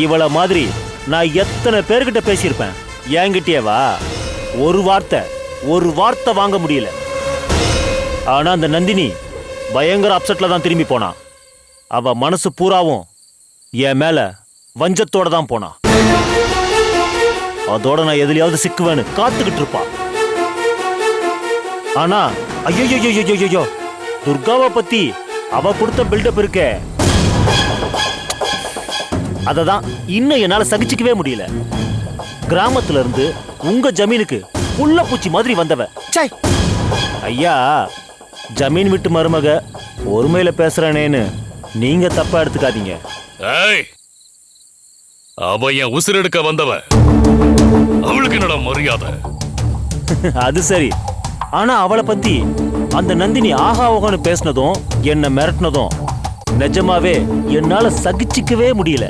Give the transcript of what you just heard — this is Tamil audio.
இவள மாதிரி நான் எத்தனை பேர்கிட்ட பேசியிருப்பேன். என்கிட்டயேவா ஒரு வார்த்தை வாங்க முடியல. ஆனா அந்த நந்தினி பயங்கர அப்செட்ல தான் திரும்பி போனா. அவ மனசு பூராவும் என் மேல வஞ்சத்தோட தான் போனா. அதோட நான் எதுலயாவது சிக்குவேன்னு காத்துக்கிட்டு இருப்பா. ஆனா ஐயோ துர்காவை பத்தி அவ கொடுத்த பில்டப் இருக்கே, அததான் இன்னும் என்னால சகிச்சுக்கவே முடியல. கிராமத்துல இருந்து உங்க ஜமீனுக்கு புள்ள பூச்சி மாதிரி வந்தவ. ஐயா, ஜமீன் விட்டு மருமக ஒருமையில பேசுறேனேன்னு நீங்க தப்பா எடுத்துக்காதீங்க. அவ என் உசிரெடுக்க வந்தவ, அவளுக்கு என்னடா மரியாதை? அது சரி. ஆனா அவளை பத்தி அந்த நந்தினி ஆஹா ஓகன்னு பேசினதும் என்ன மிரட்டினதும் நிஜமாவே என்னால சகிச்சுக்கவே முடியல.